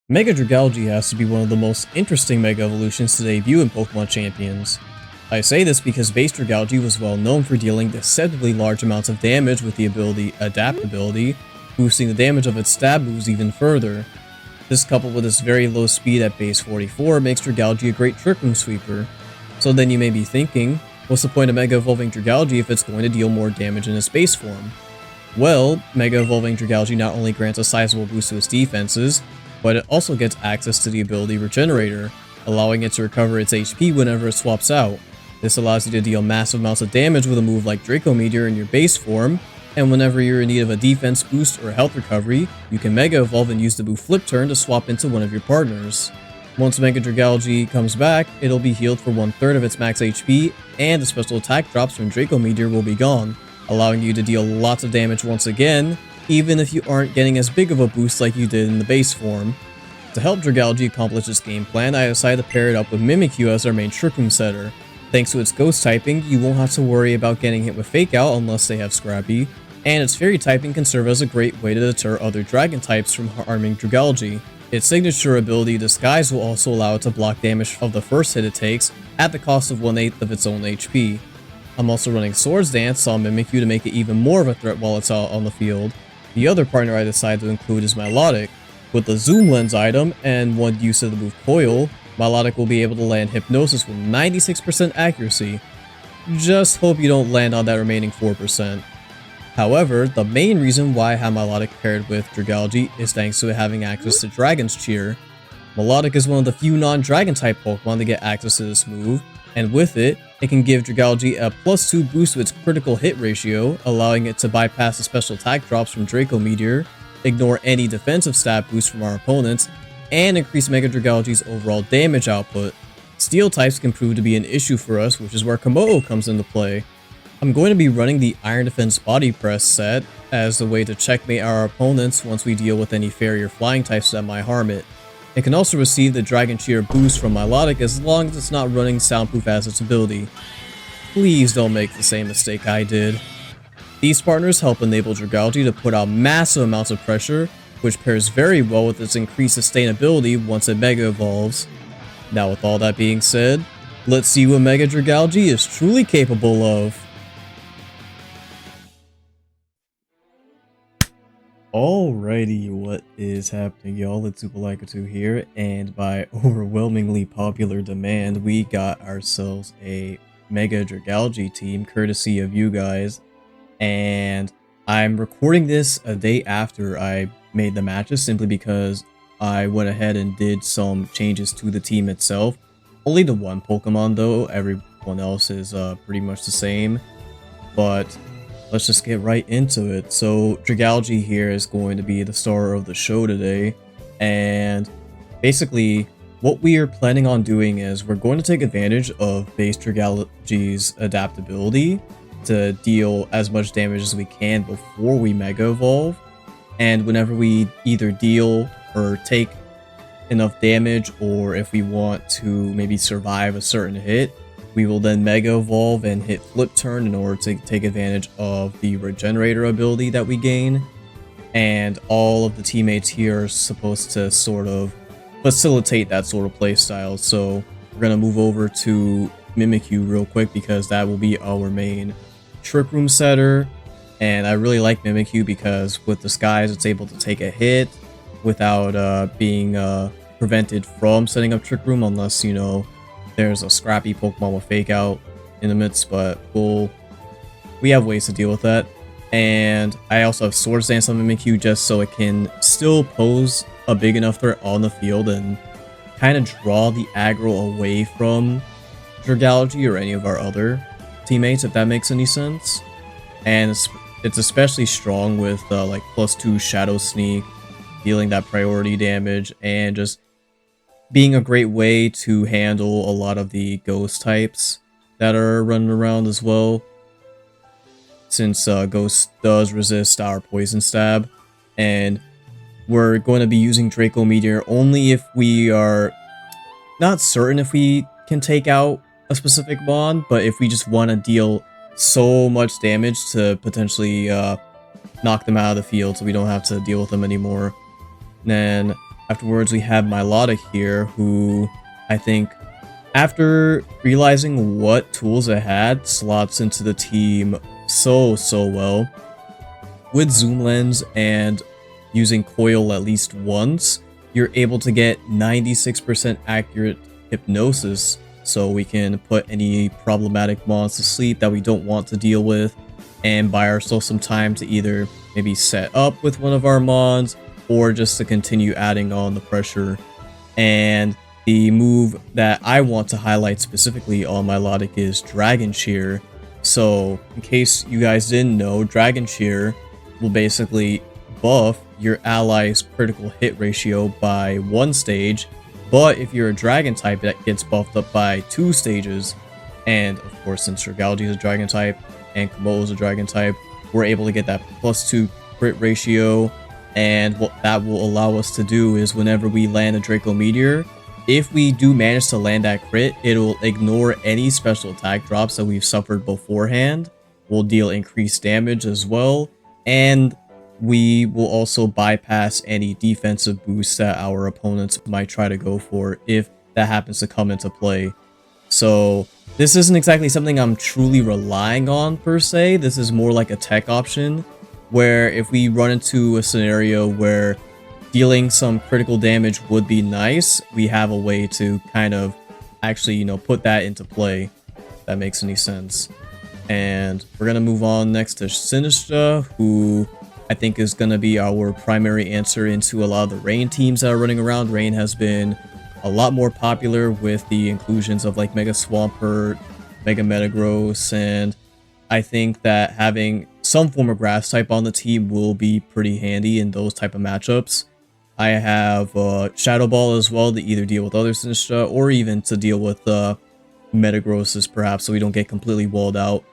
Mega Dragalge has to be one of the most interesting Mega Evolutions to debut in Pokemon Champions. I say this because base Dragalge was well known for dealing deceptively large amounts of damage with the ability Adaptability, boosting the damage of its stab moves even further. This coupled with its very low speed at base 44 makes Dragalge a great Trick Room sweeper. So then you may be thinking, what's the point of Mega Evolving Dragalge if it's going to deal more damage in its base form? Well, Mega Evolving Dragalge not only grants a sizable boost to its defenses, but it also gets access to the ability Regenerator, allowing it to recover its HP whenever it swaps out. This allows you to deal massive amounts of damage with a move like Draco Meteor in your base form, and whenever you're in need of a defense boost or health recovery, you can Mega Evolve and use the move Flip Turn to swap into one of your partners. Once Mega Dragalge comes back, it'll be healed for 1/3 of its max HP, and the special attack drops from Draco Meteor will be gone, allowing you to deal lots of damage once again, even if you aren't getting as big of a boost like you did in the base form. To help Dragalge accomplish this game plan, I decided to pair it up with Mimikyu as our main Trick Room setter. Thanks to its ghost typing, you won't have to worry about getting hit with Fake Out unless they have Scrappy, and its fairy typing can serve as a great way to deter other dragon types from harming Dragalge. Its signature ability Disguise will also allow it to block damage of the first hit it takes at the cost of 1/8 of its own HP. I'm also running Swords Dance on Mimikyu to make it even more of a threat while it's out on the field. The other partner I decided to include is Milotic. With the Zoom Lens item and one use of the move Coil, Milotic will be able to land Hypnosis with 96% accuracy. Just hope you don't land on that remaining 4%. However, the main reason why I have Milotic paired with Dragalge is thanks to it having access to Dragon's Cheer. Milotic is one of the few non-Dragon type Pokemon to get access to this move, and with it, it can give Dragalge a +2 boost to its critical hit ratio, allowing it to bypass the special attack drops from Draco Meteor, ignore any defensive stat boosts from our opponents, and increase Mega Dragalge's overall damage output. Steel types can prove to be an issue for us, which is where Komodo comes into play. I'm going to be running the Iron Defense Body Press set as a way to checkmate our opponents once we deal with any fairy or flying types that might harm it. It can also receive the Dragon Cheer boost from Milotic as long as it's not running Soundproof as its ability. Please don't make the same mistake I did. These partners help enable Dragalge to put out massive amounts of pressure, which pairs very well with its increased sustainability once it Mega Evolves. Now with all that being said, let's see what Mega Dragalge is truly capable of. Alrighty, what is happening, y'all? It's Supalaika2 here, and by overwhelmingly popular demand, we got ourselves a Mega Dragalge team, courtesy of you guys, and I'm recording this a day after I made the matches, simply because I went ahead and did some changes to the team itself. Only the one Pokemon though, everyone else is pretty much the same, but let's just get right into it. So Dragalge here is going to be the star of the show today, and basically what we are planning on doing is we're going to take advantage of base Dragalge's adaptability to deal as much damage as we can before we Mega Evolve, and whenever we either deal or take enough damage, or if we want to maybe survive a certain hit, we will then Mega Evolve and hit Flip Turn in order to take advantage of the Regenerator ability that we gain. And all of the teammates here are supposed to sort of facilitate that sort of playstyle. So we're going to move over to Mimikyu real quick because that will be our main Trick Room setter. And I really like Mimikyu because with Disguise it's able to take a hit without being prevented from setting up Trick Room, unless, you know, there's a scrappy Pokemon with Fake Out in the midst, but we have ways to deal with that. And I also have Swords Dance on Mimikyu just so it can still pose a big enough threat on the field and kind of draw the aggro away from Dragalge or any of our other teammates, if that makes any sense. And it's especially strong with like +2 Shadow Sneak, dealing that priority damage, and just being a great way to handle a lot of the ghost types that are running around as well, since Ghost does resist our Poison Stab. And we're going to be using Draco Meteor only if we are not certain if we can take out a specific mon, but if we just want to deal so much damage to potentially knock them out of the field so we don't have to deal with them anymore. Then Afterwards, we have Milotic here, who I think, after realizing what tools it had, slots into the team so well. With Zoom Lens and using Coil at least once, you're able to get 96% accurate hypnosis, so we can put any problematic mons to sleep that we don't want to deal with, and buy ourselves some time to either maybe set up with one of our mons, or just to continue adding on the pressure. And the move that I want to highlight specifically on Milotic is Dragon Cheer. So, in case you guys didn't know, Dragon Cheer will basically buff your ally's critical hit ratio by 1 stage, but if you're a dragon type, that gets buffed up by 2 stages. And of course, since Dragalge is a dragon type and Komodo is a dragon type, we're able to get that +2 crit ratio. And what that will allow us to do is whenever we land a Draco Meteor, if we do manage to land that crit, it'll ignore any special attack drops that we've suffered beforehand. We'll deal increased damage as well, and we will also bypass any defensive boosts that our opponents might try to go for if that happens to come into play. So this isn't exactly something I'm truly relying on per se. This is more like a tech option, where if we run into a scenario where dealing some critical damage would be nice, we have a way to kind of actually, you know, put that into play, if that makes any sense. And we're gonna move on next to Sinistra, who I think is going to be our primary answer into a lot of the Rain teams that are running around. Rain has been a lot more popular with the inclusions of like Mega Swampert, Mega Metagross, and I think that having some form of grass type on the team will be pretty handy in those type of matchups. I have Shadow Ball as well to either deal with other Sinistra or even to deal with Metagrosses perhaps, so we don't get completely walled out.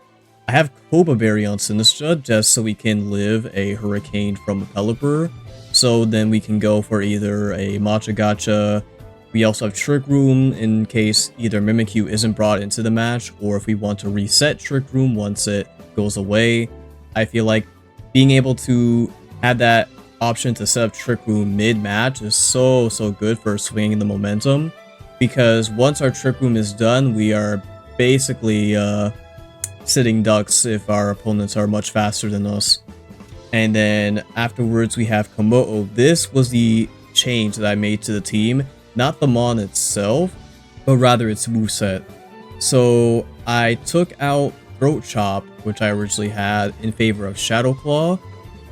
I have Cobra Berry on Sinistra just so we can live a Hurricane from the Pelipper. So then we can go for either a Matcha Gacha. We also have Trick Room in case either Mimikyu isn't brought into the match, or if we want to reset Trick Room once it goes away. I feel like being able to have that option to set up Trick Room mid-match is so good for swinging the momentum. Because once our Trick Room is done, we are basically sitting ducks if our opponents are much faster than us. And then afterwards we have Komodo. This was the change that I made to the team, not the mon itself, but rather its moveset. So I took out Throat Chop, which I originally had, in favor of Shadow Claw,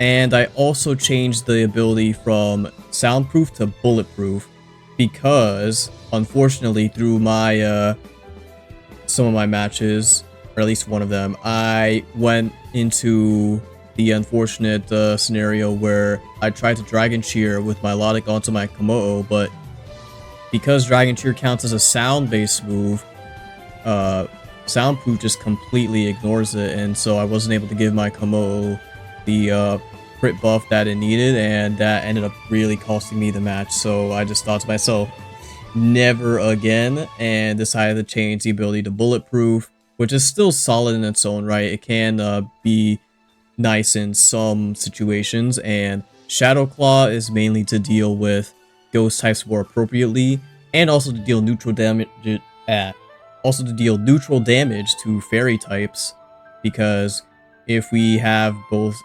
and I also changed the ability from soundproof to bulletproof, because unfortunately through my some of my matches, or at least one of them, I went into the unfortunate scenario where I tried to Dragon Cheer with Milotic onto my Komodo, but because Dragon Cheer counts as a sound-based move, Soundproof just completely ignores it, and so I wasn't able to give my Komodo the crit buff that it needed, and that ended up really costing me the match. So I just thought to myself, never again, and decided to change the ability to bulletproof, which is still solid in its own right. It can be nice in some situations, and Shadow Claw is mainly to deal with ghost types more appropriately, and also to deal neutral damage. Also to deal neutral damage to fairy types, because if we have both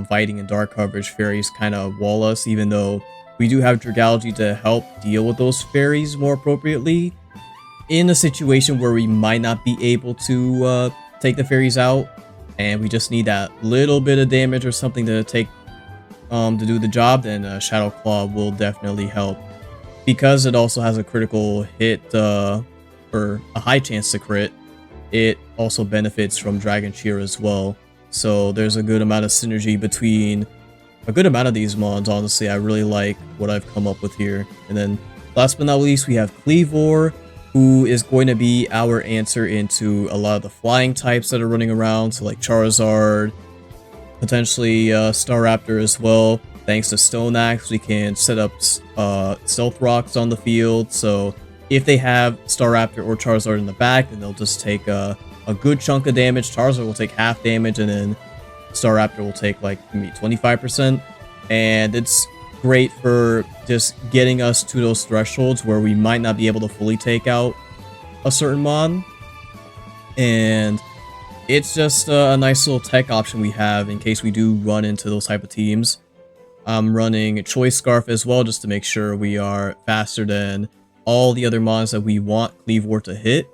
fighting and dark coverage, fairies kind of wall us, even though we do have Dragalge to help deal with those fairies more appropriately. In a situation where we might not be able to take the fairies out, and we just need that little bit of damage or something to take to do the job, then Shadow Claw will definitely help. Because it also has a critical hit, or a high chance to crit, it also benefits from Dragon Cheer as well. So there's a good amount of synergy between a good amount of these mods. Honestly, I really like what I've come up with here. And then last but not least, we have Cleavor, who is going to be our answer into a lot of the flying types that are running around, so like Charizard, potentially Staraptor as well. Thanks to Stone Axe, we can set up Stealth Rocks on the field, so if they have Staraptor or Charizard in the back, then they'll just take a good chunk of damage. Charizard will take half damage, and then Staraptor will take like maybe 25%. And it's great for just getting us to those thresholds where we might not be able to fully take out a certain mon. And it's just a nice little tech option we have in case we do run into those type of teams. I'm running a Choice Scarf as well just to make sure we are faster than all the other mons that we want Cleavor to hit.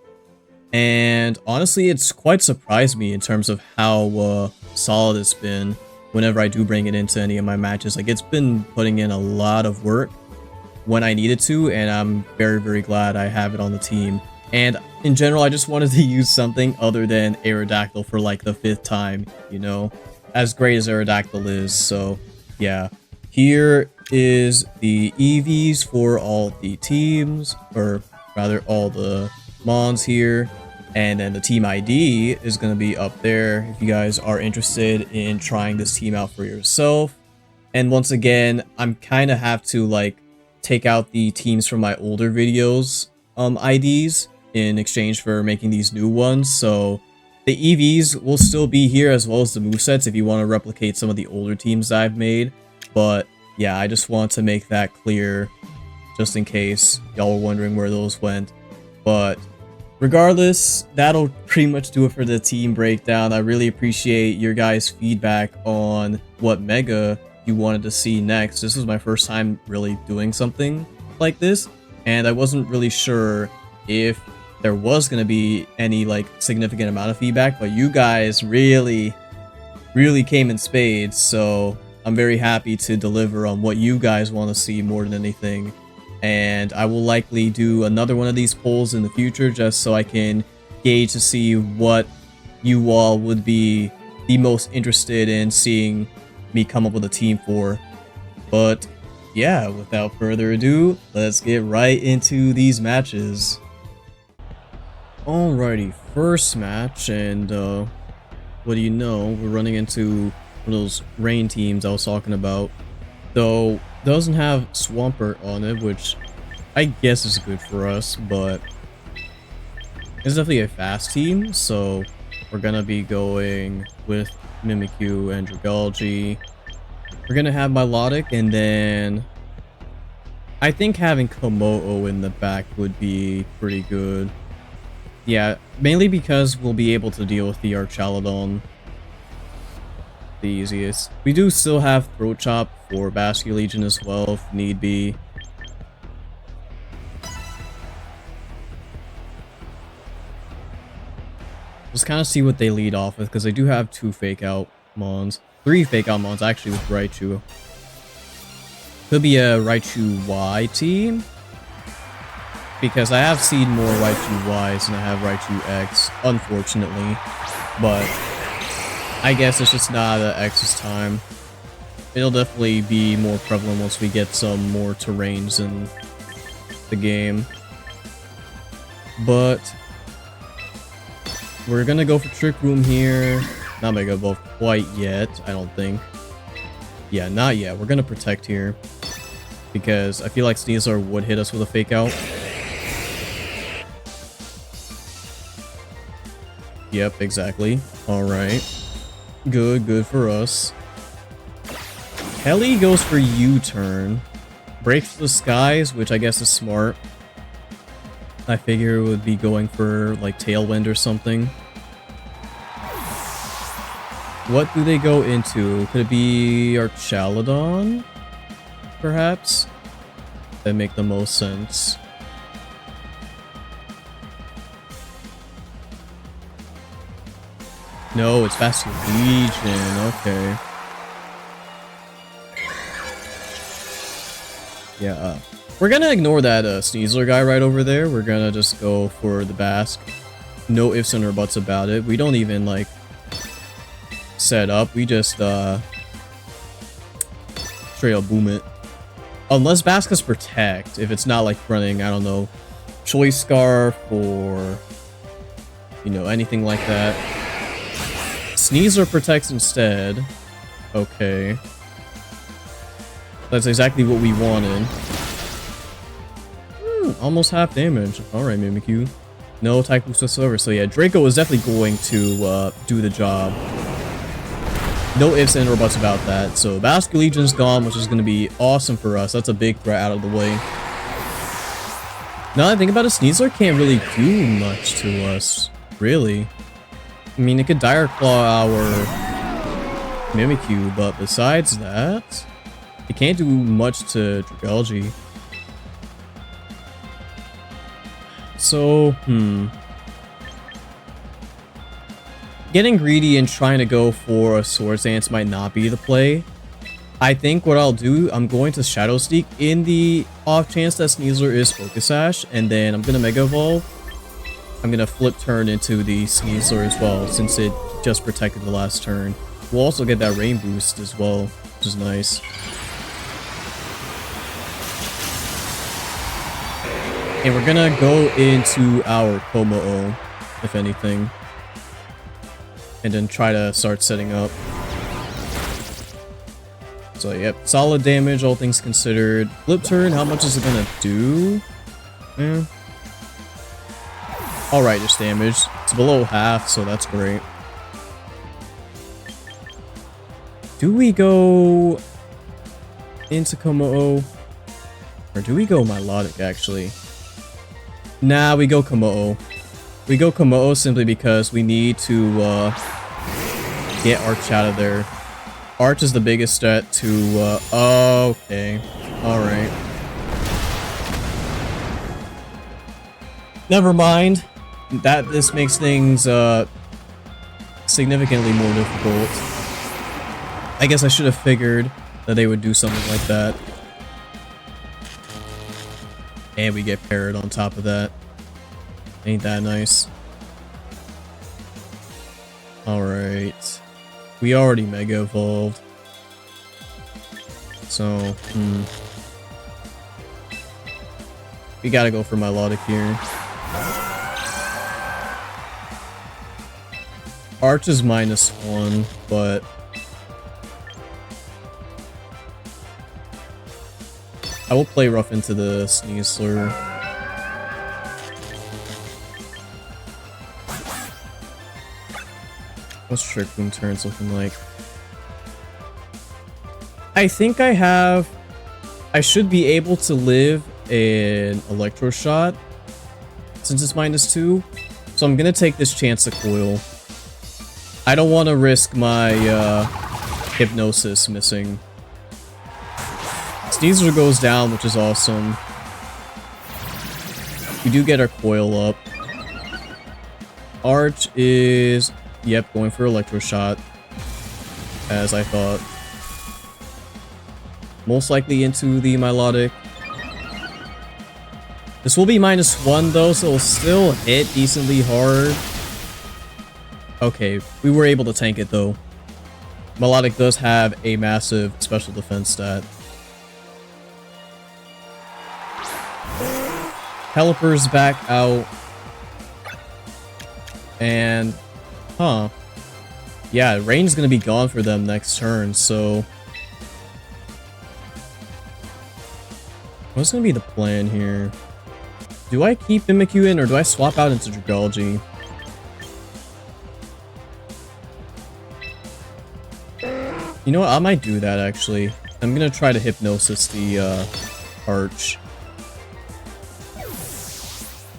And honestly, it's quite surprised me in terms of how solid it's been whenever I do bring it into any of my matches. Like, it's been putting in a lot of work when I needed to, and I'm very, very glad I have it on the team. And in general, I just wanted to use something other than Aerodactyl for like the 5th time, you know, as great as Aerodactyl is. So yeah, here is the EVs for all the teams, or rather all the mons here. And then the team ID is going to be up there if you guys are interested in trying this team out for yourself. And once again, I'm kind of have to like take out the teams from my older videos IDs in exchange for making these new ones. So the EVs will still be here as well as the movesets if you want to replicate some of the older teams that I've made. But yeah, I just want to make that clear just in case y'all were wondering where those went. But regardless, that'll pretty much do it for the team breakdown. I really appreciate your guys' feedback on what mega you wanted to see next. This was my first time really doing something like this, and I wasn't really sure if there was going to be any like significant amount of feedback, but you guys really came in spades, so I'm very happy to deliver on what you guys want to see more than anything. And I will likely do another one of these polls in the future just so I can gauge to see what you all would be the most interested in seeing me come up with a team for. But yeah, without further ado, let's get right into these matches. Alrighty, first match, and what do you know, we're running into one of those rain teams I was talking about. Though doesn't have Swampert on it, which I guess is good for us, but it's definitely a fast team, so we're gonna be going with Mimikyu and Dragalge. We're gonna have Milotic, and then I think having Komodo in the back would be pretty good. Yeah, mainly because we'll be able to deal with the Archaludon the easiest. We do still have Throat Chop for Basque Legion as well if need be. Just kind of see what they lead off with, because they do have 2 fake out mons. 3 fake out mons actually with Raichu. Could be a Raichu Y team, because I have seen more Raichu Ys than I have Raichu X, unfortunately. But I guess it's just not X this time. It'll definitely be more prevalent once we get some more terrains in the game. But we're gonna go for Trick Room here. Not Mega Evolve quite yet, I don't think. Yeah, not yet. We're gonna Protect here, because I feel like Sneasler would hit us with a Fake Out. Yep, exactly. Alright. Good for us. Kelly goes for U-turn. Breaks the Skies, which I guess is smart. I figure it would be going for like Tailwind or something. What do they go into? Could it be Archaludon? Perhaps? That make the most sense. No, it's Basque Legion. Okay. Yeah, we're gonna ignore that Sneasler guy right over there. We're gonna just go for the Basque. No ifs and or buts about it. We don't even, like, set up. We just, straight up boom it. Unless Basque is Protect. If it's not, like, running, I don't know, Choice Scarf or, you know, anything like that. Sneasler protects instead. Okay. That's exactly what we wanted. Almost half damage. Alright, Mimikyu. No type boost whatsoever. So yeah, Draco is definitely going to do the job. No ifs and or buts about that. So Basculegion's gone, which is going to be awesome for us. That's a big threat out of the way. Now that I think about it, Sneasler can't really do much to us, really. I mean, it could Dire Claw our Mimikyu, but besides that, it can't do much to Dragalge. So, getting greedy and trying to go for a Swords Dance might not be the play. I think what I'll do, I'm going to Shadow Sneak in the off chance that Sneasler is Focus Sash, and then I'm going to Mega Evolve. I'm going to flip turn into the Sneasler as well, since it just protected the last turn. We'll also get that Rain Boost as well, which is nice. And we're going to go into our Kommo-o, if anything. And then try to start setting up. So, yep, solid damage, all things considered. Flip turn, how much is it gonna do? Alright, just damage. It's below half, so that's great. Do we go into Kommo-o? Or do we go Milotic, actually? Nah, we go Kommo-o. We go Kommo-o simply because we need to get Arch out of there. Arch is the biggest threat to, okay. Alright. Never mind. This makes things, significantly more difficult. I guess I should have figured that they would do something like that. And we get parried on top of that. Ain't that nice? Alright. We already Mega Evolved. So, we gotta go for Milotic here. Arch is -1, but I will play rough into the Sneasler. What's Trick Room turns looking like? I think I should be able to live an Electro Shot since it's -2. So I'm gonna take this chance to coil. I don't want to risk my Hypnosis missing. Sneasler goes down, which is awesome. We do get our coil up. Arch is... Yep, going for Electro Shot. As I thought. Most likely into the Milotic. This will be -1 though, so it'll still hit decently hard. Okay, we were able to tank it though. Milotic does have a massive special defense stat. Pelipper's back out. And... Huh. Yeah, Rain's gonna be gone for them next turn, so... What's gonna be the plan here? Do I keep Mimikyu in, or do I swap out into Dragalge? You know what? I might do that, actually. I'm gonna try to Hypnosis the, Arch.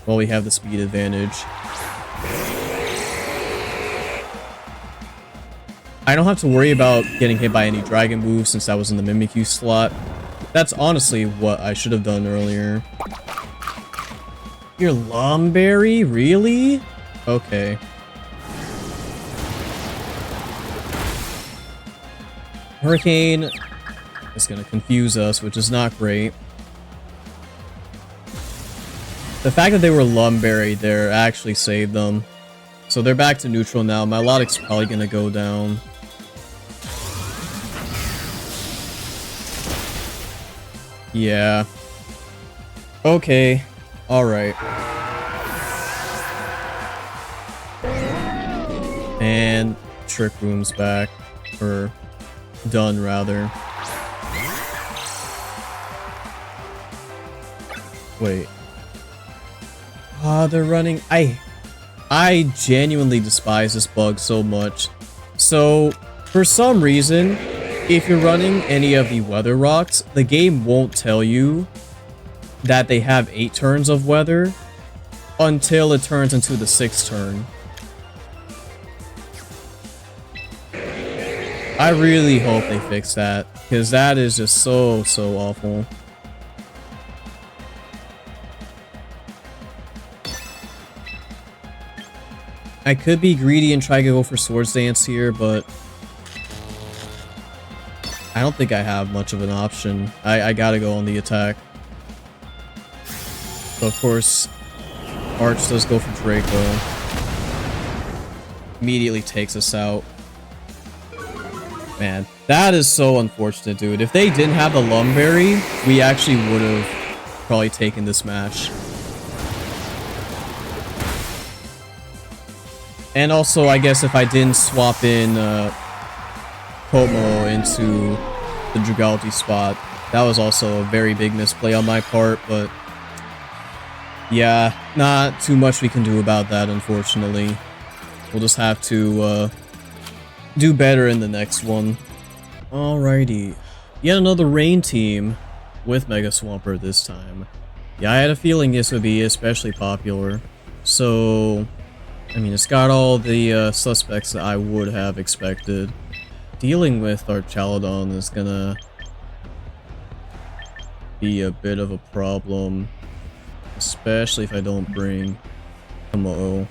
While we have the speed advantage. I don't have to worry about getting hit by any Dragon moves since that was in the Mimikyu slot. That's honestly what I should have done earlier. Your Lumberry? Really? Okay. Hurricane is going to confuse us, which is not great. The fact that they were Lumberry there actually saved them. So they're back to neutral now. Milotic's probably going to go down. Yeah. Okay. Alright. And Trick Room's back. Or done, rather. Wait. Ah, they're running... I genuinely despise this bug so much. So, For some reason, if you're running any of the weather rocks, the game won't tell you that they have 8 turns of weather until it turns into the 6th turn. I really hope they fix that, because that is just so awful. I could be greedy and try to go for Swords Dance here, but I don't think I have much of an option. I gotta go on the attack. So of course, Arch does go for Draco. Immediately takes us out. Man, that is so unfortunate, dude. If they didn't have the Lumberry, we actually would have probably taken this match. And also, I guess if I didn't swap in Como into the Dragalge spot, that was also a very big misplay on my part, but yeah, not too much we can do about that, unfortunately. We'll just have to do better in the next one. Alrighty. Yet another rain team with Mega Swampert this time. Yeah, I had a feeling this would be especially popular. So, I mean, it's got all the suspects that I would have expected. Dealing with Archaludon is gonna be a bit of a problem. Especially if I don't bring Como.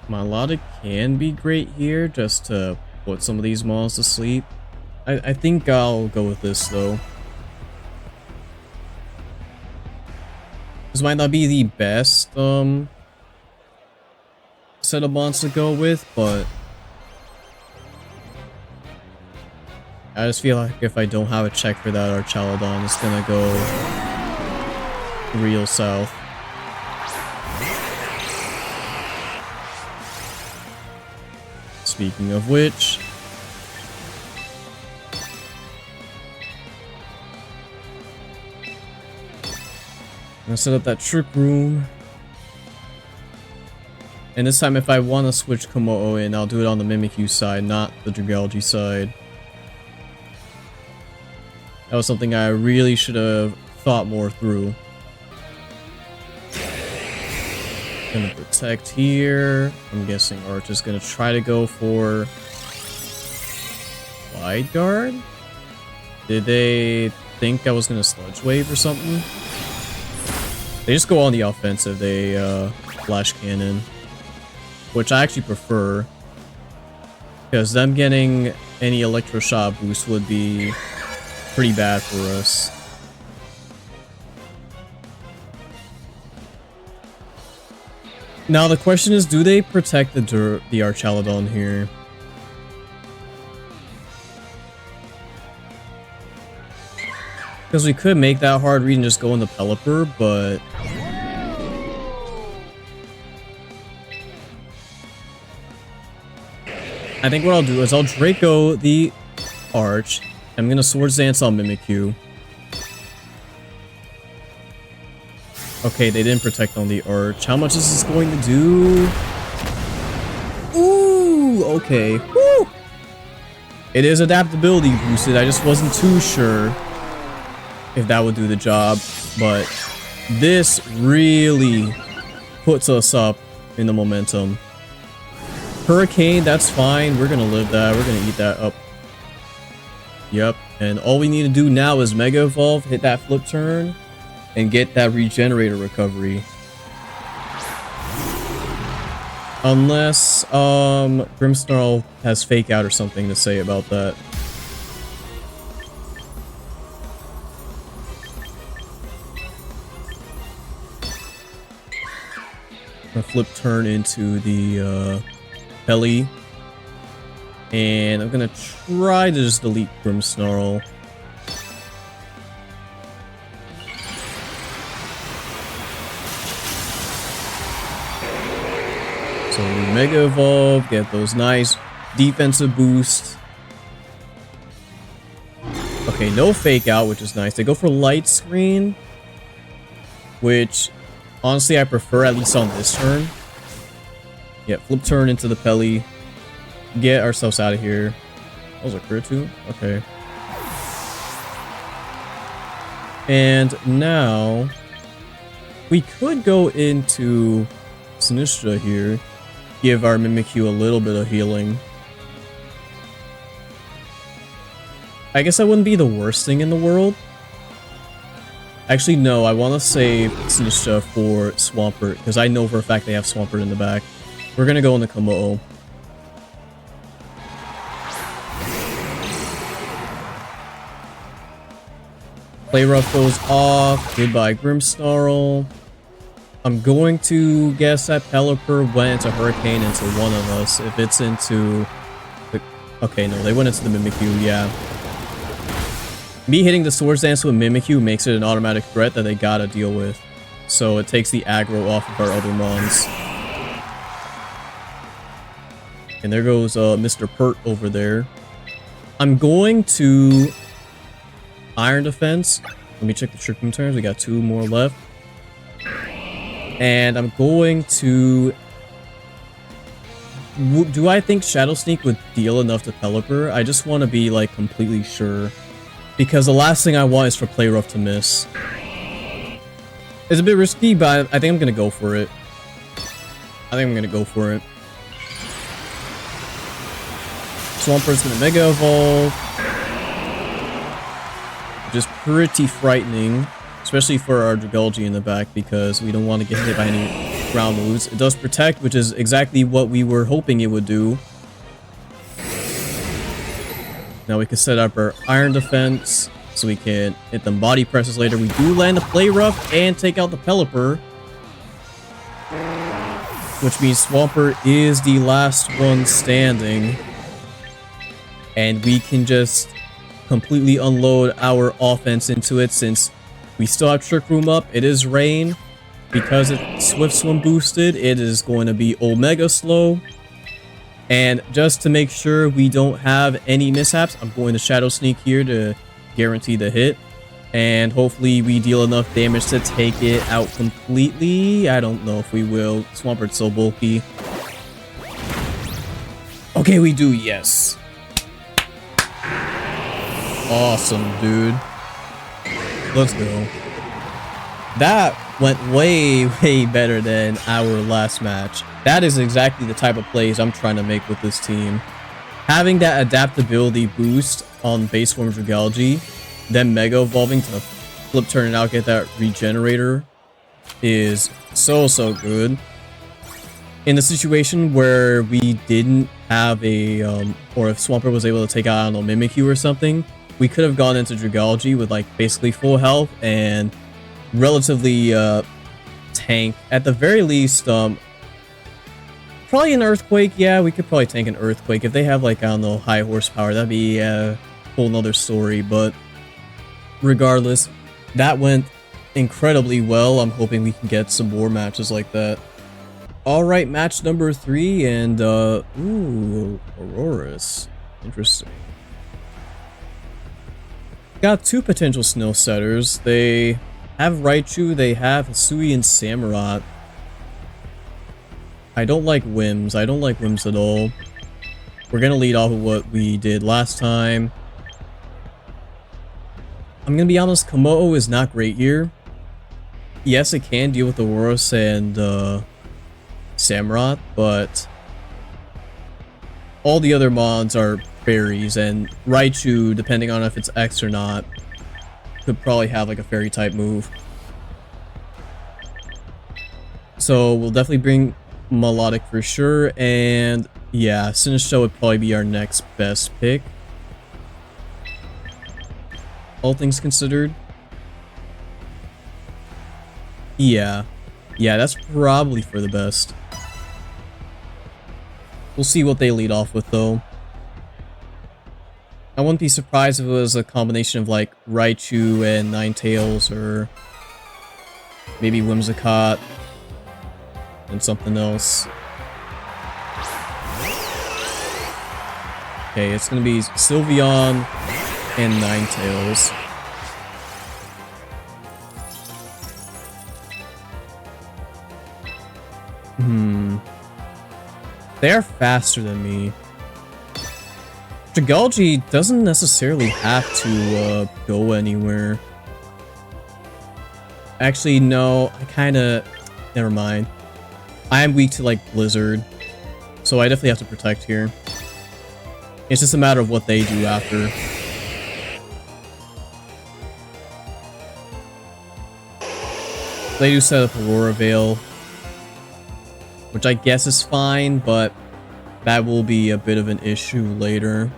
Melodic can be great here, just to put some of these mons to sleep. I think I'll go with this, though. This might not be the best set of mons to go with, but I just feel like if I don't have a check for that Archaludon, it's gonna go real south. Speaking of which, I'm gonna set up that trick room. And this time, if I want to switch Como in, I'll do it on the Mimikyu side, not the Dragalge side. That was something I really should have thought more through. Gonna protect here. I'm guessing Arch is gonna try to go for Wide Guard. Did they think I was gonna Sludge Wave or something? They just go on the offensive. They Flash Cannon, which I actually prefer, because them getting any Electroshock boost would be pretty bad for us. Now the question is, do they protect the Archaludon here? Because we could make that hard read and just go in the Pelipper, but I think what I'll do is I'll Draco the Arch. I'm gonna Swords Dance on Mimikyu. Okay, they didn't protect on the Arch. How much is this going to do? Ooh, okay. Woo! It is adaptability boosted. I just wasn't too sure if that would do the job. But this really puts us up in the momentum. Hurricane, that's fine. We're gonna live that. We're gonna eat that up. Yep. And all we need to do now is Mega Evolve, hit that flip turn, and get that Regenerator recovery. Unless Grimmsnarl has Fake Out or something to say about that. I'm gonna flip turn into the Pelly. And I'm gonna try to just delete Grimmsnarl. So we Mega Evolve, get those nice defensive boosts. Okay, no Fake Out, which is nice. They go for Light Screen, which honestly I prefer, at least on this turn. Yeah, flip turn into the Pelly. Get ourselves out of here. That was a crit too? Okay. And now we could go into Sinistra here, give our Mimikyu a little bit of healing. I guess that wouldn't be the worst thing in the world. Actually, no, I want to save Sinistra for Swampert, because I know for a fact they have Swampert in the back. We're going to go into Komodo. Play Rough goes off. Goodbye, Grimmsnarl. I'm going to guess that Pelipper went into Hurricane into one of us. If it's into... Okay, no, they went into the Mimikyu, yeah. Me hitting the Swords Dance with Mimikyu makes it an automatic threat that they gotta deal with. So it takes the aggro off of our other mons. And there goes Mr. Pert over there. I'm going to... Iron Defense. Let me check the Trick Room turns. We got 2 more left. And I'm going to... Do I think Shadow Sneak would deal enough to Pelipper? I just want to be, like, completely sure. Because the last thing I want is for Play Rough to miss. It's a bit risky, but I think I'm going to go for it. Swampert's going to Mega Evolve. Just pretty frightening, especially for our Dragalge in the back, because we don't want to get hit by any ground moves. It does protect, which is exactly what we were hoping it would do. Now we can set up our Iron Defense, so we can hit them body presses later. We do land the Play Rough and take out the Pelipper, which means Swampert is the last one standing. And we can just completely unload our offense into it, since we still have Trick Room up. It is Rain. Because it's Swift Swim boosted, it is going to be Omega Slow. And just to make sure we don't have any mishaps, I'm going to Shadow Sneak here to guarantee the hit. And hopefully we deal enough damage to take it out completely. I don't know if we will. Swampert's so bulky. Okay, we do, yes. Awesome, dude. Let's go. That went way, way better than our last match. That is exactly the type of plays I'm trying to make with this team. Having that adaptability boost on base form Dragalge, then Mega Evolving to flip turn and out, get that Regenerator, is so, so good. In the situation where we didn't have a, or if Swampert was able to take out, I don't know, Mimikyu or something, we could have gone into Dragalge with, like, basically full health and relatively, tank. At the very least, probably an Earthquake. Yeah, we could probably tank an Earthquake. If they have, like, I don't know, high horsepower, that'd be a whole nother story. But regardless, that went incredibly well. I'm hoping we can get some more matches like that. Alright, match number 3, and, ooh, Aurorus. Interesting. Got 2 potential snow setters. They have Raichu, they have Hisui and Samurott. I don't like Whims. I don't like Whims at all. We're gonna lead off with what we did last time. I'm gonna be honest, Komodo is not great here. Yes, it can deal with Aurorus and Samurott, but all the other mods are fairies, and Raichu, depending on if it's X or not, could probably have like a fairy type move. So we'll definitely bring Melodic for sure, and yeah, Sinistra would probably be our next best pick, all things considered. Yeah, that's probably for the best. We'll see what they lead off with, though. I wouldn't be surprised if it was a combination of, like, Raichu and Ninetales, or maybe Whimsicott and something else. Okay, it's gonna be Sylveon and Ninetales. They are faster than me. Dragalge doesn't necessarily have to go anywhere. Actually, no, I kinda... Never mind. I am weak to, like, Blizzard. So I definitely have to protect here. It's just a matter of what they do after. They do set up Aurora Veil, which I guess is fine, but that will be a bit of an issue later.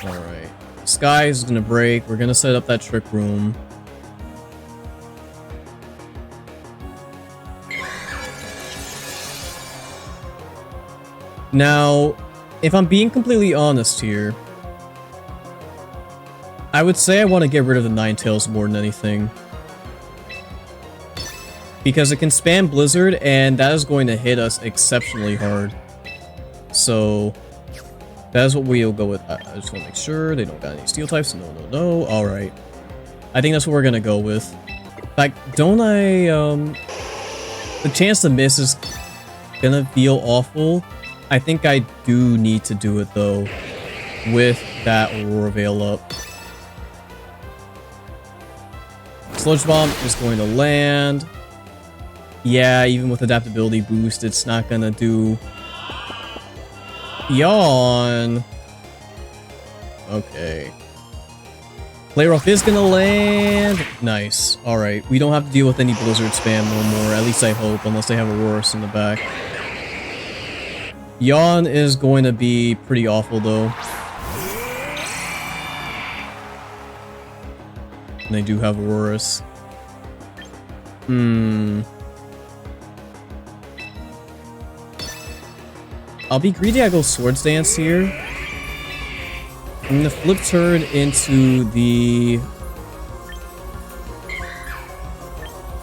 Alright. Sky is gonna break. We're gonna set up that Trick Room. Now, if I'm being completely honest here, I would say I want to get rid of the Ninetales more than anything. Because it can spam Blizzard, and that is going to hit us exceptionally hard. So, that is what we'll go with. I just want to make sure they don't got any Steel types. No, no, no. Alright. I think that's what we're going to go with. In fact, don't I... the chance to miss is going to feel awful. I think I do need to do it, though, with that Aurora Veil up. Sludge Bomb is going to land. Yeah, even with adaptability boost, it's not gonna do... Yawn! Okay. Play Rough is gonna land! Nice. Alright, we don't have to deal with any Blizzard spam no more, at least I hope, unless they have Auroras in the back. Yawn is going to be pretty awful, though. And they do have Auroras. I'll be greedy, I go Swords Dance here. I'm gonna flip turn into the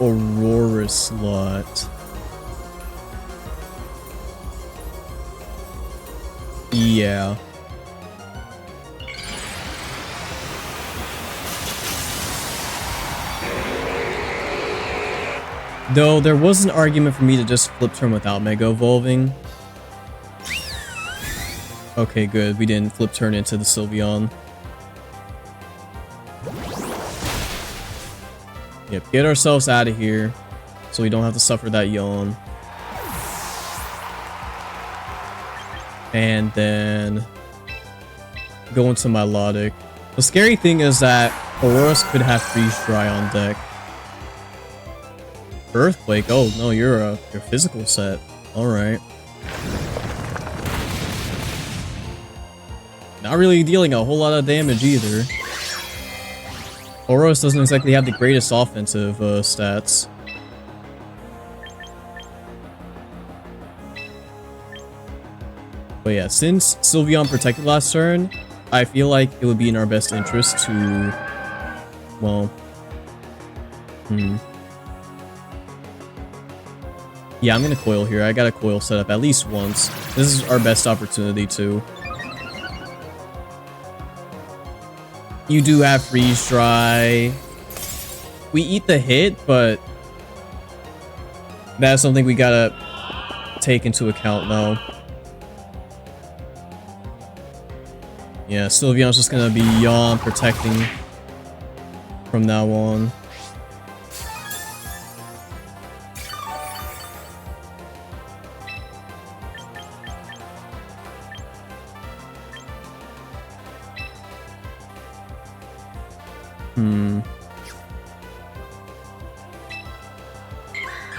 Aurora slot. Yeah. Though there was an argument for me to just flip turn without Mega Evolving. Okay, good. We didn't flip turn into the Sylveon. Yep, get ourselves out of here so we don't have to suffer that yawn. And then go into Milotic. The scary thing is that Auroras could have Freeze Dry on deck. Earthquake? Oh no, you're physical set. Alright. Not really dealing a whole lot of damage either. Auroras doesn't exactly have the greatest offensive stats. But yeah, since Sylveon protected last turn, I feel like it would be in our best interest to... Well... Yeah, I'm gonna coil here. I got a coil set up at least once. This is our best opportunity too. You do have Freeze Dry. We eat the hit, but that's something we gotta take into account now. Yeah, Sylveon's just gonna be Yawn protecting from now on.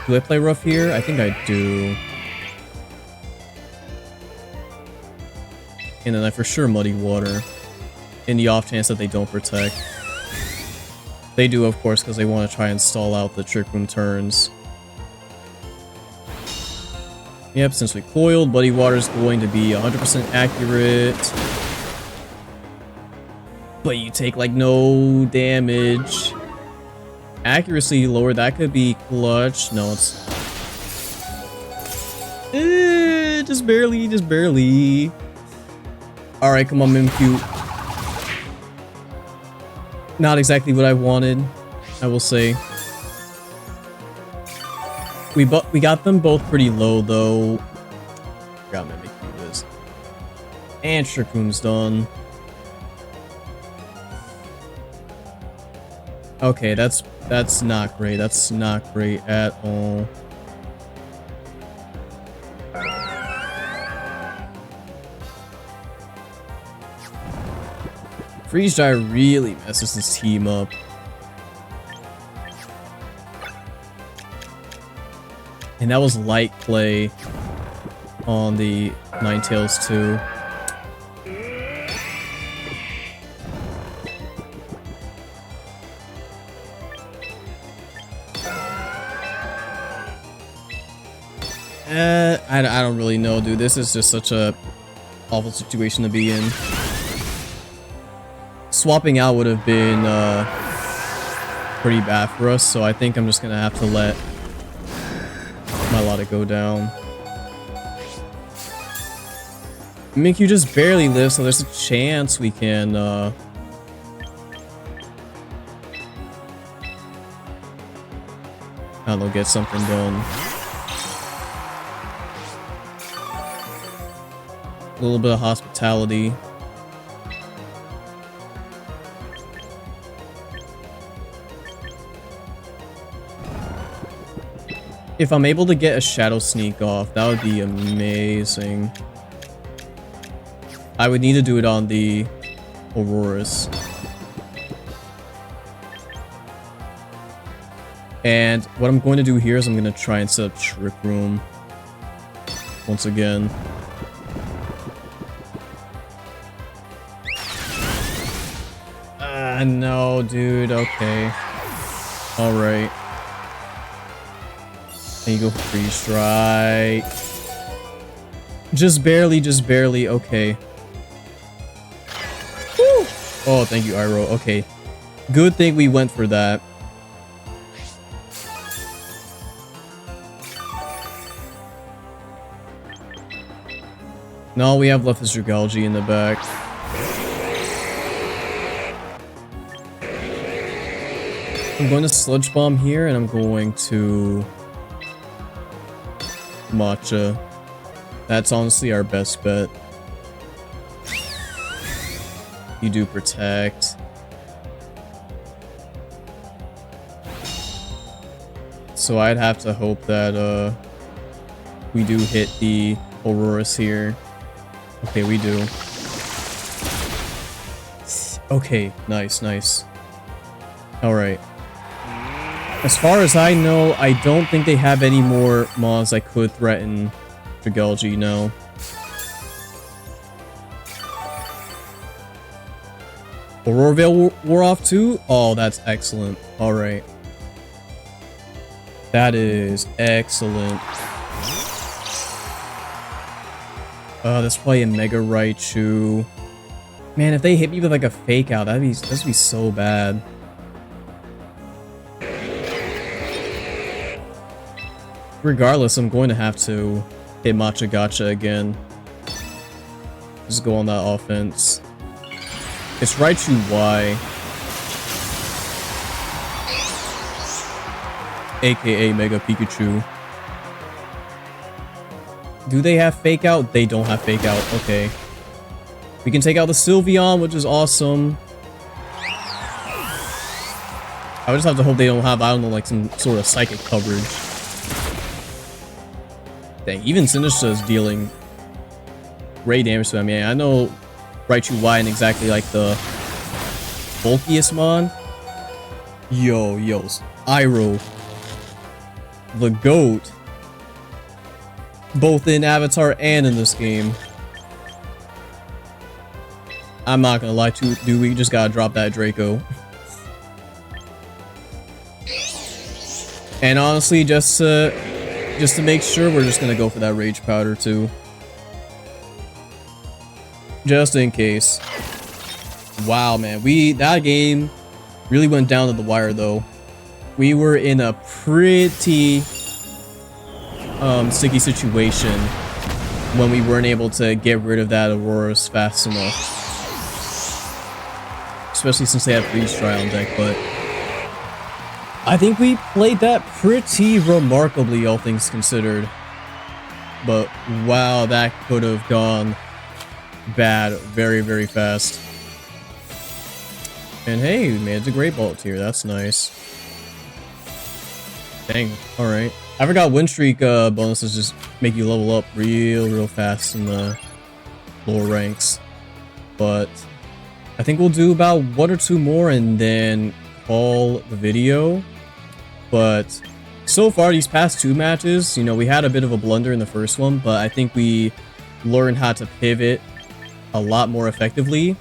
Do I play Rough here? I think I do. And then I for sure Muddy Water. In the off chance that they don't protect. They do, of course, because they want to try and stall out the Trick Room turns. Yep, since we coiled, Muddy Water is going to be 100% accurate. But you take, like, no damage. Accuracy lower, that could be clutch. No, it's... just barely, just barely. Alright, come on, Mimikyu. Not exactly what I wanted, I will say. We got them both pretty low though. Forgot my make this. And Shurkum's done. Okay, that's not great. That's not great at all. Freeze Dry really messes this team up. And that was light play on the Ninetales too. I don't really know, dude. This is just such a awful situation to be in. Swapping out would have been pretty bad for us, so I think I'm just gonna have to let my Lotta go down. Minkyu just barely lives, so there's a chance we can I don't know, get something done. A little bit of hospitality. If I'm able to get a Shadow Sneak off, that would be amazing. I would need to do it on the Auroras. And what I'm going to do here is I'm going to try and set up Trick Room once again. No, dude. Okay. Alright. There you go, Freeze Dry. Just barely. Okay. Woo! Oh, thank you, Iroh. Okay. Good thing we went for that. No, all we have left is Dragalge in the back. I'm going to Sludge Bomb here, and I'm going to Matcha. That's honestly our best bet. You do Protect. So I'd have to hope that we do hit the Auroras here. Okay, we do. Okay, nice. Alright. As far as I know, I don't think they have any more mons that could threaten Dragalge, no. Aurora Veil wore off too? Oh, that's excellent. Alright. That is excellent. That's probably a Mega Raichu. Man, if they hit me with like a Fake Out, that'd be so bad. Regardless, I'm going to have to hit Matcha Gotcha again. Just go on that offense. It's Raichu Y. AKA Mega Pikachu. Do they have Fake Out? They don't have Fake Out. Okay. We can take out the Sylveon, which is awesome. I would just have to hope they don't have, I don't know, like some sort of psychic coverage. Dang, even Sinistcha is dealing great damage to them. I mean, I know Raichu Y ain't exactly like the bulkiest mon. Yo, Iroh. The GOAT. Both in Avatar and in this game. I'm not gonna lie to you, dude, we just gotta drop that Draco. And honestly, just to make sure, we're just gonna go for that Rage Powder too. Just in case. Wow, man, that game really went down to the wire though. We were in a pretty sticky situation when we weren't able to get rid of that Auroras fast enough. Especially since they have Freeze Dry on deck, but I think we played that pretty remarkably, all things considered. But wow, that could have gone bad very, very fast. And hey, we made it to Great Ball tier. That's nice. Dang. Alright. I forgot win streak bonuses just make you level up real fast in the lower ranks. But I think we'll do about 1 or 2 more and then call the video. But so far, these past 2 matches, you know, we had a bit of a blunder in the first one, but I think we learned how to pivot a lot more effectively.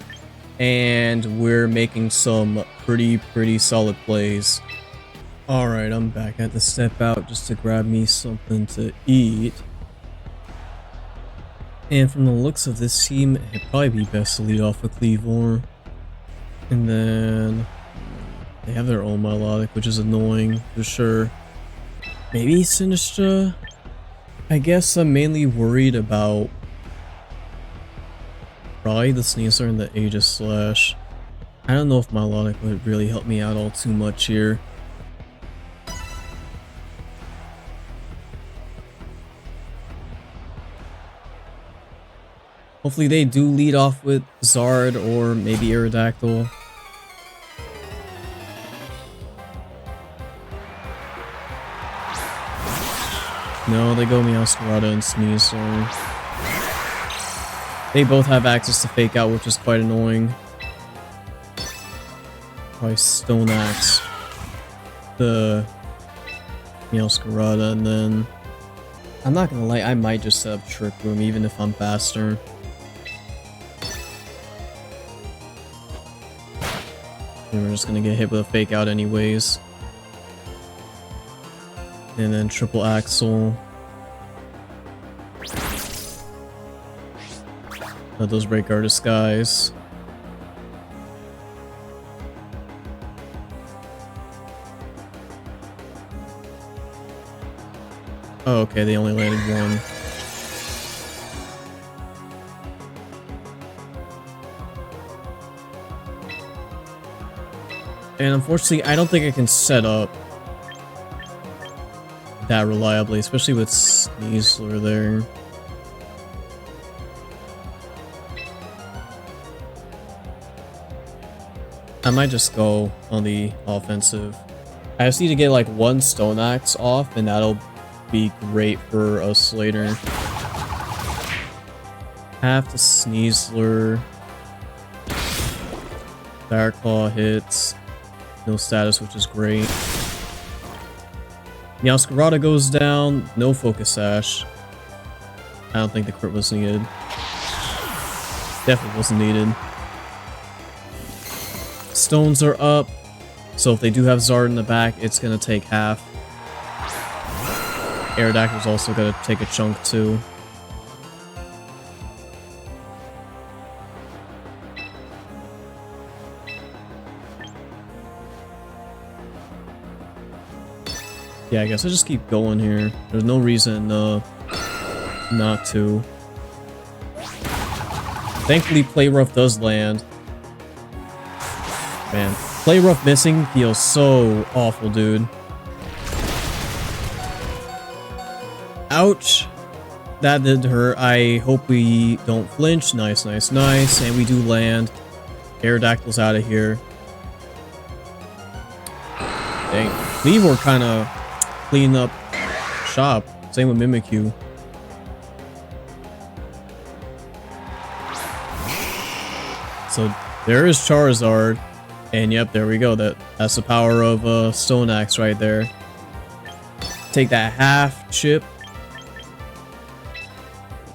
And we're making some pretty solid plays. Alright, I'm back. I had to step out just to grab me something to eat. And from the looks of this team, it'd probably be best to lead off with Cleavor. And then they have their own Milotic, which is annoying for sure. Maybe Sinistra? I guess I'm mainly worried about probably the Sneasler and the Aegis Slash. I don't know if Milotic would really help me out all too much here. Hopefully they do lead off with Zard or maybe Aerodactyl. No, they go Meowscarada and Sneasler. They both have access to Fake Out, which is quite annoying. Probably Stone Axe the Meowscarada, and then I'm not gonna lie, I might just set up Trick Room even if I'm faster. And we're just gonna get hit with a Fake Out anyways. And then Triple Axle. Let those break our disguise. Oh, okay, they only landed 1. And unfortunately, I don't think I can set up that reliably, especially with Sneasler there. I might just go on the offensive. I just need to get like 1 Stone Axe off, and that'll be great for us later. Half the Sneasler. Fire Claw hits. No status, which is great. Meowscarada goes down. No Focus Sash. I don't think the crit was needed. Definitely wasn't needed. Stones are up, so if they do have Zard in the back, it's gonna take half. Aerodactyl's also gonna take a chunk too. Yeah, I guess I'll just keep going here. There's no reason not to. Thankfully, Play Rough does land. Man, Play Rough missing feels so awful, dude. Ouch. That did hurt. I hope we don't flinch. Nice. And we do land. Aerodactyl's out of here. Dang. Cleavor kind of cleaned up shop. Same with Mimikyu. So there is Charizard. And yep, there we go. That's the power of Stone Axe right there. Take that half chip.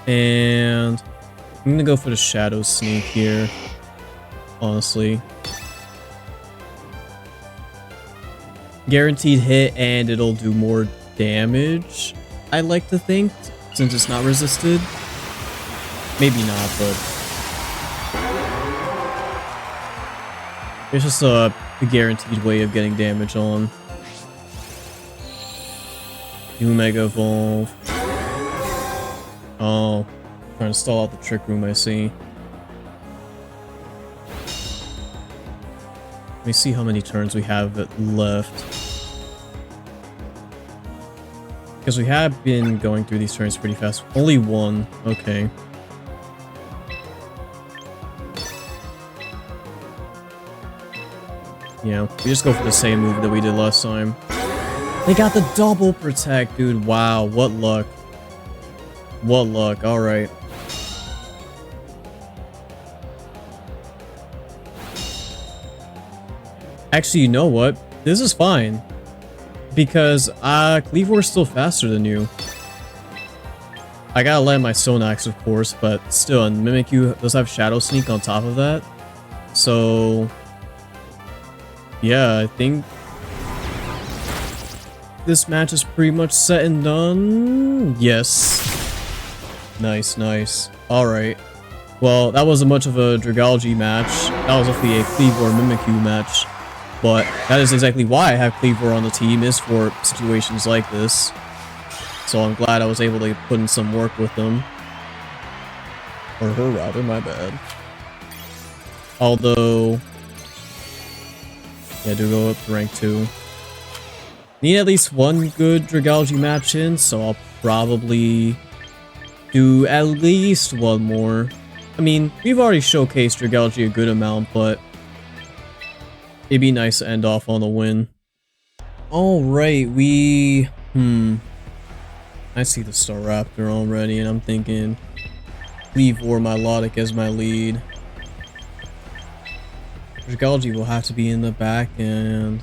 And I'm gonna go for the Shadow Sneak here. Honestly. Guaranteed hit, and it'll do more damage, I like to think, since it's not resisted. Maybe not, but it's just a guaranteed way of getting damage on. New Mega Evolve. Oh, trying to stall out the Trick Room, I see. Let me see how many turns we have left. Because we have been going through these turns pretty fast. Only one. Okay. Yeah, we just go for the same move that we did last time. They got the double protect, dude. Wow, what luck. What luck. Alright. Actually, you know what? This is fine. Because Cleavor is still faster than you. I gotta land my Stone Axe, of course, but still, and Mimikyu does have Shadow Sneak on top of that. So yeah, I think this match is pretty much set and done. Yes. Nice, nice. Alright. Well, that wasn't much of a Dragalge match. That was definitely a Cleavor Mimikyu match. But that is exactly why I have Cleavor on the team, is for situations like this. So I'm glad I was able to put in some work with them. Or her, rather, my bad. Although, yeah, I do go up to rank 2. Need at least one good Dragalge match in, so I'll probably do at least one more. I mean, we've already showcased Dragalge a good amount, but it'd be nice to end off on a win. Alright, I see the Staraptor already, and I'm thinking Cleavor Milotic as my lead. Dragalge will have to be in the back, and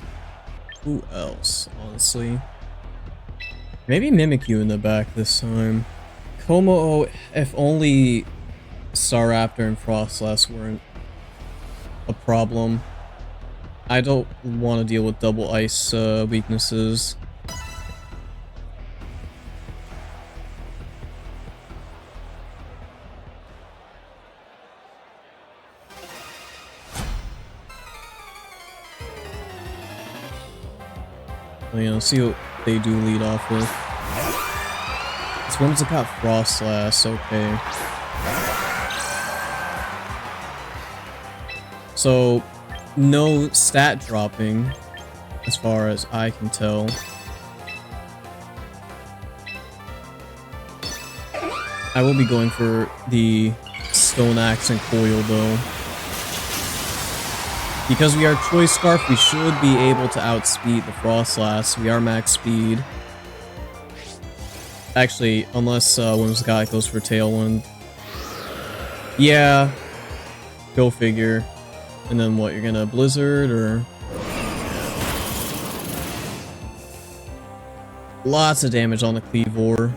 who else, honestly? Maybe Mimikyu in the back this time. Como, if only Staraptor and Froslass weren't a problem. I don't want to deal with double ice weaknesses. Oh, yeah, let's see what they do lead off with. This one's got Froslass, okay. So, no stat dropping, as far as I can tell. I will be going for the Stone Axe and Coil, though. Because we are Choice Scarf, we should be able to outspeed the Froslass. We are max speed. Actually, unless Whimsicott goes for Tailwind. Yeah. Go figure. And then what, you're gonna Blizzard, or... Lots of damage on the Cleavor.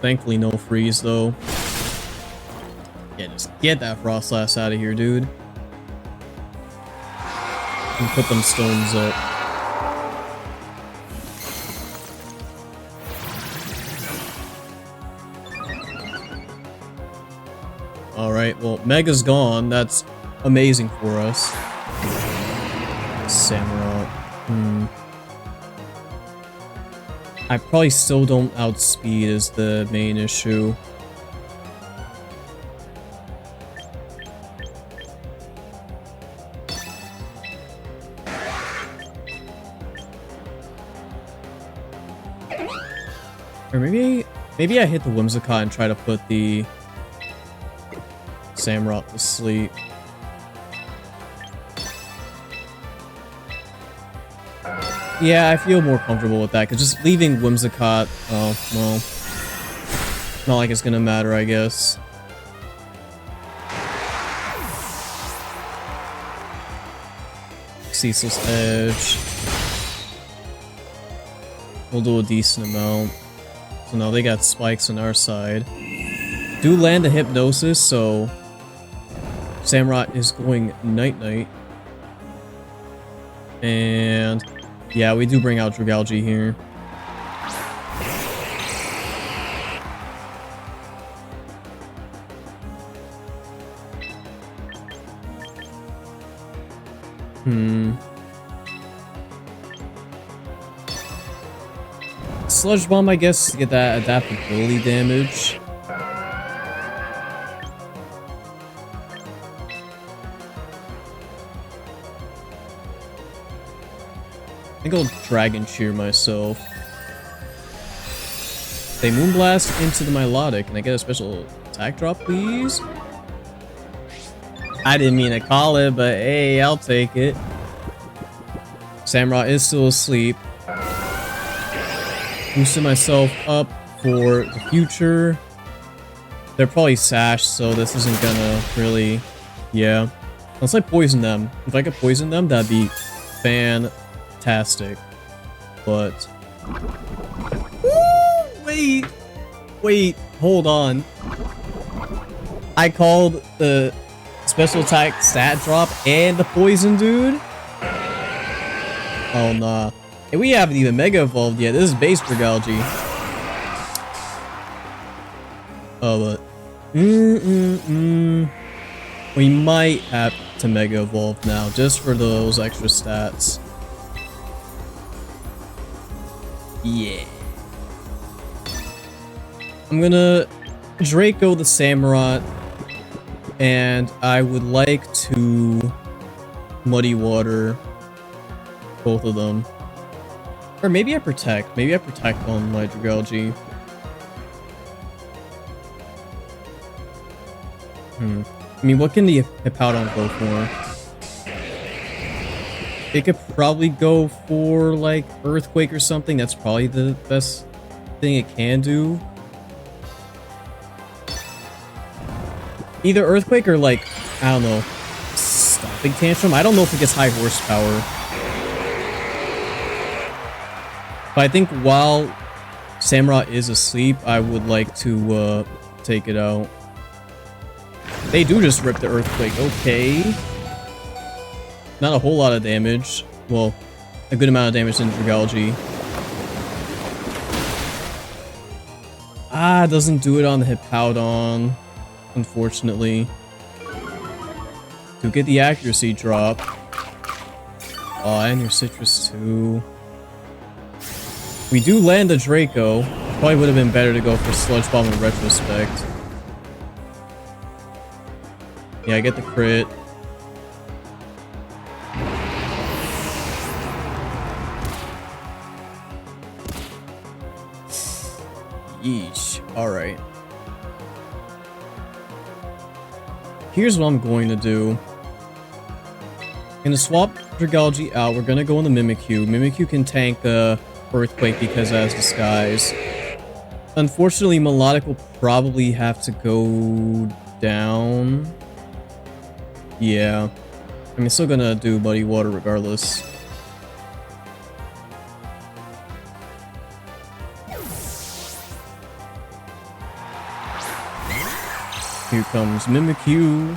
Thankfully no freeze, though. Yeah, just get that Froslass out of here, dude. And put them stones up. Alright, well, Mega's gone. That's amazing for us. Samurott. I probably still don't outspeed is the main issue. Or maybe I hit the Whimsicott and try to put the Samurott to sleep. Yeah, I feel more comfortable with that, because just leaving Whimsicott, oh, well, not like it's gonna matter, I guess. Ceaseless Edge. We'll do a decent amount. So now they got spikes on our side. Do land a Hypnosis, so Samurott is going night-night. And yeah, we do bring out Dragalge here. Sludge Bomb, I guess, to get that adaptability damage. I think I'll Dragon Cheer myself. Say Moonblast into the Milotic. Can I get a special attack drop, please? I didn't mean to call it, but hey, I'll take it. Samurott is still asleep. Boosting myself up for the future. They're probably sashed, so this isn't gonna really... Yeah. Unless I poison them. If I could poison them, that'd be fantastic. But... Woo! Wait, hold on. I called the special attack stat drop and the poison dude? Oh, nah. Hey, we haven't even Mega Evolved yet. This is base Dragalge. Oh, but... We might have to Mega Evolve now, just for those extra stats. Yeah. I'm gonna Draco the Samurott, and I would like to Muddy Water both of them. Or maybe I Protect. Maybe I Protect on my Dragalge. I mean, what can the Hippowdon go for? It could probably go for, like, Earthquake or something. That's probably the best thing it can do. Either Earthquake or, like, I don't know, Stomping Tantrum? I don't know if it gets high horsepower. But I think while Samurott is asleep, I would like to take it out. They do just rip the Earthquake. Okay. Not a whole lot of damage. Well, a good amount of damage in Dragalge. Ah, it doesn't do it on the Hippowdon, unfortunately. To get the accuracy drop. Oh, and your Citrus too. We do land the Draco. Probably would have been better to go for Sludge Bomb in retrospect. Yeah, I get the crit. Yeesh. Alright. Here's what I'm going to do. I'm gonna swap Dragalge out. We're gonna go in the Mimikyu. Mimikyu can tank Earthquake because it has Disguise. Unfortunately, Melodic will probably have to go down. Yeah. I mean, still gonna do Muddy Water regardless. Here comes Mimikyu.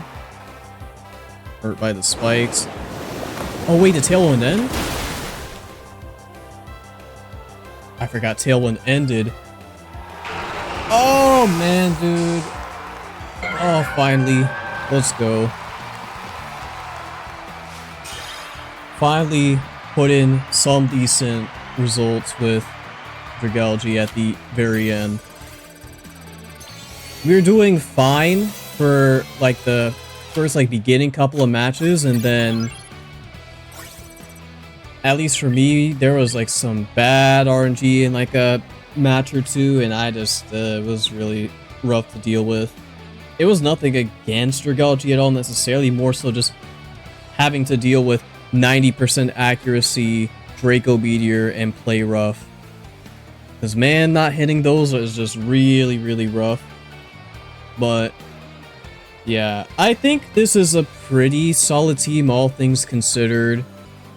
Hurt by the spikes. Oh wait, the Tailwind end? I forgot Tailwind ended. Oh man, dude. Oh, finally. Let's go. Finally put in some decent results with Dragalge at the very end. We were doing fine for like the first like beginning couple of matches, and then at least for me there was like some bad RNG in like a match or two, and I just it was really rough to deal with. It was nothing against Dragalge at all necessarily, more so just having to deal with 90% accuracy Draco Meteor and play rough. Because man, not hitting those is just really, really rough. But yeah, I think this is a pretty solid team, all things considered.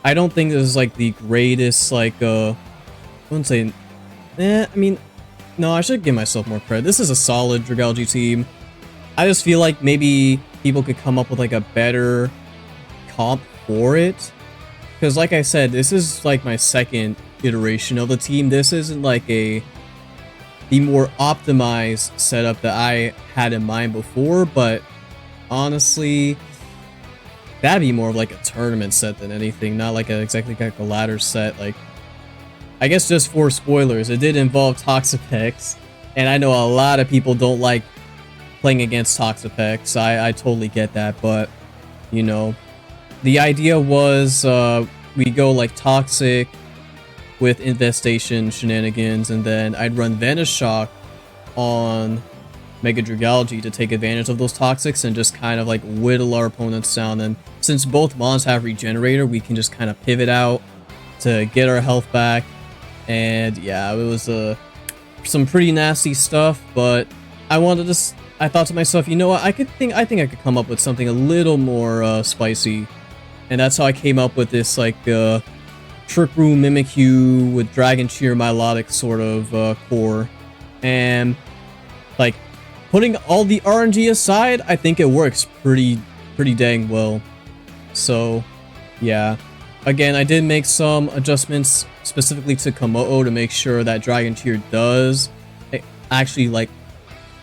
I don't think this is like the greatest, like, I wouldn't say, I mean, no, I should give myself more credit. This is a solid Dragalge team. I just feel like maybe people could come up with like a better comp for it. Because like I said, this is like my second iteration of the team. This isn't like the more optimized setup that I had in mind before, but honestly, that'd be more of like a tournament set than anything, not like exactly like a ladder set. Like, I guess just for spoilers, it did involve Toxapex, and I know a lot of people don't like playing against Toxapex. I totally get that, but you know, the idea was we go like Toxic with Infestation shenanigans, and then I'd run Venoshock on Mega Dragalge to take advantage of those toxics and just kind of like whittle our opponents down. And since both mons have Regenerator, we can just kind of pivot out to get our health back. And yeah, it was some pretty nasty stuff, but I thought to myself, you know what, I think I could come up with something a little more spicy. And that's how I came up with this like Trick Room Mimikyu with Dragon Cheer Milotic sort of core. And like putting all the RNG aside, I think it works pretty dang well. So yeah, again, I did make some adjustments specifically to Komodo to make sure that Dragon Cheer does actually like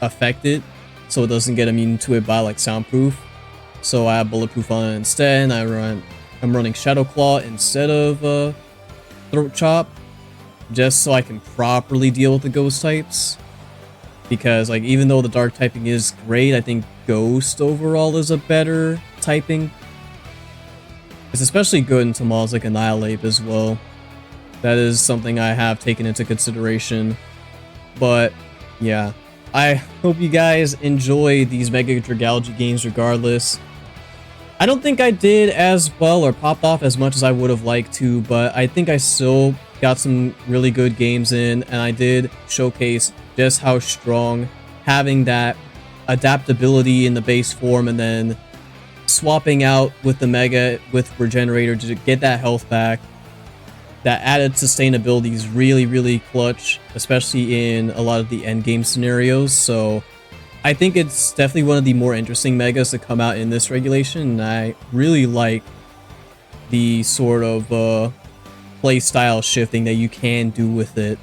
affect it, so it doesn't get immune to it by like Soundproof. So I have Bulletproof on it instead. I'm running Shadow Claw instead of Throat Chop, just so I can properly deal with the ghost types. Because like even though the dark typing is great, I think Ghost overall is a better typing. It's especially good into mons like Annihilate as well. That is something I have taken into consideration. But yeah, I hope you guys enjoy these Mega Dragalge games regardless. I don't think I did as well or popped off as much as I would have liked to, but I think I still got some really good games in, and I did showcase just how strong having that adaptability in the base form and then swapping out with the Mega with Regenerator to get that health back. That added sustainability is really clutch, especially in a lot of the endgame scenarios. So I think it's definitely one of the more interesting Megas to come out in this regulation, and I really like the sort of play style shifting that you can do with it.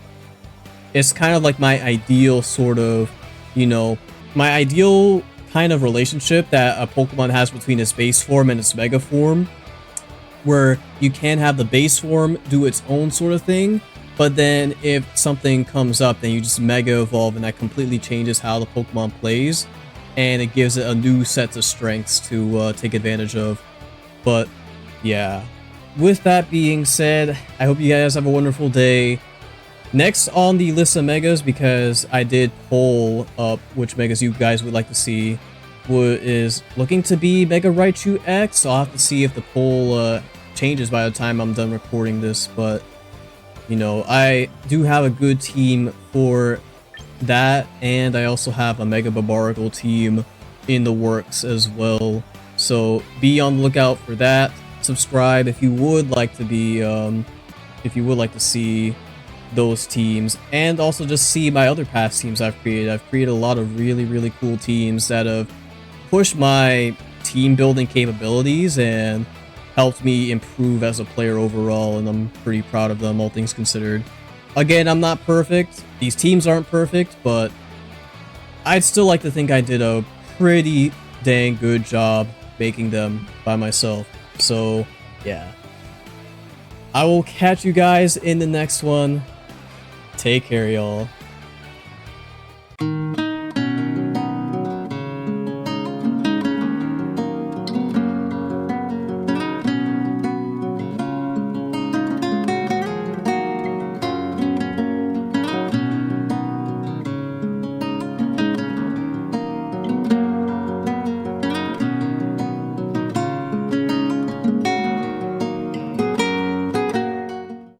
It's kind of like my ideal sort of, you know, my ideal kind of relationship that a Pokemon has between its base form and its Mega form, where you can have the base form do its own sort of thing, but then if something comes up, then you just Mega Evolve, and that completely changes how the Pokemon plays, and it gives it a new set of strengths to take advantage of. But yeah, with that being said, I hope you guys have a wonderful day. Next on the list of Megas, because I did poll up which Megas you guys would like to see, is looking to be Mega Raichu X. So I'll have to see if the poll changes by the time I'm done recording this, but you know, I do have a good team for that, and I also have a Mega Barbaracle team in the works as well. So be on the lookout for that. Subscribe if you would like to be, if you would like to see those teams, and also just see my other past teams I've created. I've created a lot of really cool teams that have pushed my team building capabilities and helped me improve as a player overall, and I'm pretty proud of them, all things considered. Again, I'm not perfect. These teams aren't perfect, but I'd still like to think I did a pretty dang good job making them by myself. So, yeah. I will catch you guys in the next one. Take care, y'all.